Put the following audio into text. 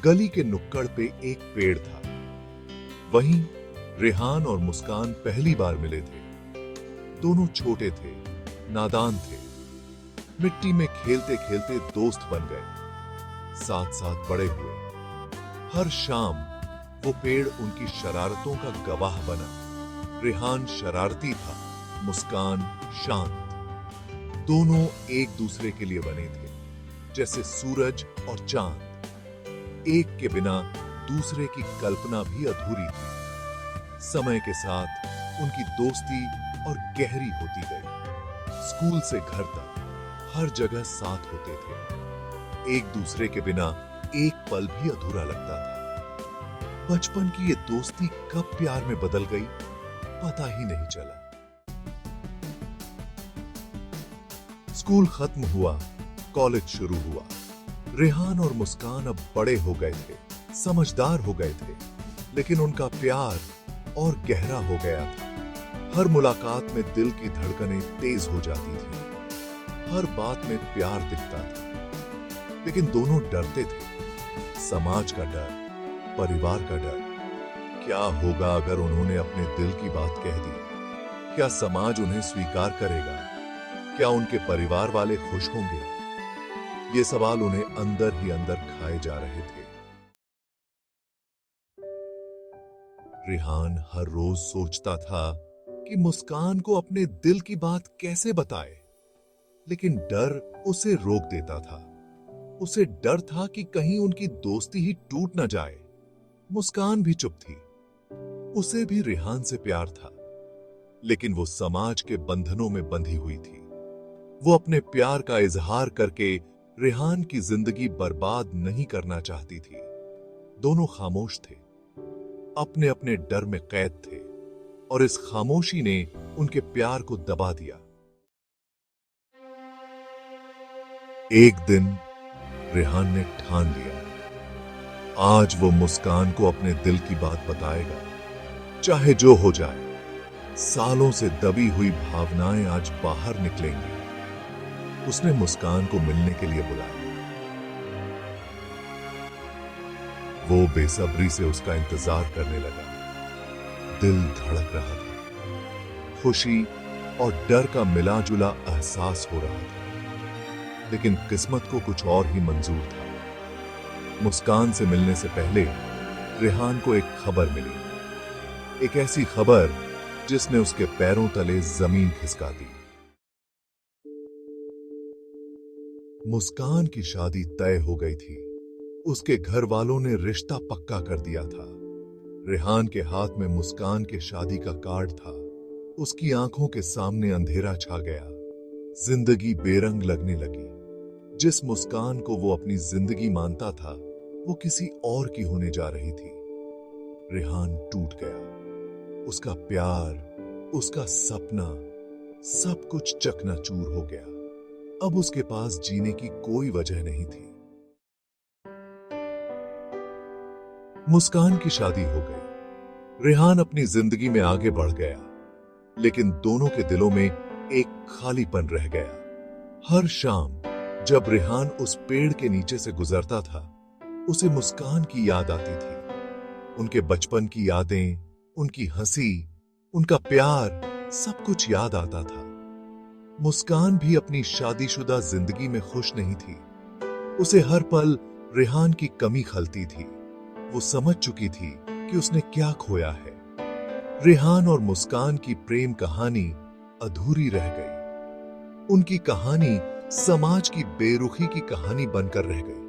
गली के नुक्कड़ पे एक पेड़ था। वहीं रेहान और मुस्कान पहली बार मिले थे। दोनों छोटे थे, नादान थे। मिट्टी में खेलते खेलते दोस्त बन गए, साथ साथ बड़े हुए। हर शाम वो पेड़ उनकी शरारतों का गवाह बना। रेहान शरारती था, मुस्कान शांत। दोनों एक दूसरे के लिए बने थे, जैसे सूरज और चांद। एक के बिना दूसरे की कल्पना भी अधूरी थी। समय के साथ उनकी दोस्ती और गहरी होती गई। स्कूल से घर तक हर जगह साथ होते थे। एक दूसरे के बिना एक पल भी अधूरा लगता था। बचपन की ये दोस्ती कब प्यार में बदल गई, पता ही नहीं चला। स्कूल खत्म हुआ, कॉलेज शुरू हुआ। रेहान और मुस्कान अब बड़े हो गए थे, समझदार हो गए थे, लेकिन उनका प्यार और गहरा हो गया था। हर मुलाकात में दिल की धड़कनें तेज हो जाती थी। हर बात में प्यार दिखता था, लेकिन दोनों डरते थे। समाज का डर, परिवार का डर। क्या होगा अगर उन्होंने अपने दिल की बात कह दी? क्या समाज उन्हें स्वीकार करेगा? क्या उनके परिवार वाले खुश होंगे? ये सवाल उन्हें अंदर ही अंदर खाए जा रहे थे। रेहान हर रोज सोचता था कि मुस्कान को अपने दिल की बात कैसे बताए, लेकिन डर उसे रोक देता था। उसे डर था कि कहीं उनकी दोस्ती ही टूट न जाए। मुस्कान भी चुप थी। उसे भी रेहान से प्यार था, लेकिन वो समाज के बंधनों में बंधी हुई थी। वो अपने प्यार का इजहार करके रेहान की जिंदगी बर्बाद नहीं करना चाहती थी। दोनों खामोश थे, अपने अपने डर में कैद थे, और इस खामोशी ने उनके प्यार को दबा दिया। एक दिन रेहान ने ठान लिया, आज वो मुस्कान को अपने दिल की बात बताएगा, चाहे जो हो जाए। सालों से दबी हुई भावनाएं आज बाहर निकलेंगी। उसने मुस्कान को मिलने के लिए बुलाया। वो बेसब्री से उसका इंतजार करने लगा। दिल धड़क रहा था। खुशी और डर का मिला जुला एहसास हो रहा था, लेकिन किस्मत को कुछ और ही मंजूर था। मुस्कान से मिलने से पहले रेहान को एक खबर मिली, एक ऐसी खबर जिसने उसके पैरों तले जमीन खिसका दी। मुस्कान की शादी तय हो गई थी। उसके घर वालों ने रिश्ता पक्का कर दिया था। रेहान के हाथ में मुस्कान के शादी का कार्ड था। उसकी आंखों के सामने अंधेरा छा गया। जिंदगी बेरंग लगने लगी। जिस मुस्कान को वो अपनी जिंदगी मानता था, वो किसी और की होने जा रही थी। रेहान टूट गया। उसका प्यार, उसका सपना, सब कुछ चकनाचूर हो गया। अब उसके पास जीने की कोई वजह नहीं थी। मुस्कान की शादी हो गई। रेहान अपनी जिंदगी में आगे बढ़ गया, लेकिन दोनों के दिलों में एक खालीपन रह गया। हर शाम जब रेहान उस पेड़ के नीचे से गुजरता था, उसे मुस्कान की याद आती थी। उनके बचपन की यादें, उनकी हंसी, उनका प्यार, सब कुछ याद आता था। मुस्कान भी अपनी शादीशुदा जिंदगी में खुश नहीं थी। उसे हर पल रेहान की कमी खलती थी। वो समझ चुकी थी कि उसने क्या खोया है। रेहान और मुस्कान की प्रेम कहानी अधूरी रह गई। उनकी कहानी समाज की बेरुखी की कहानी बनकर रह गई।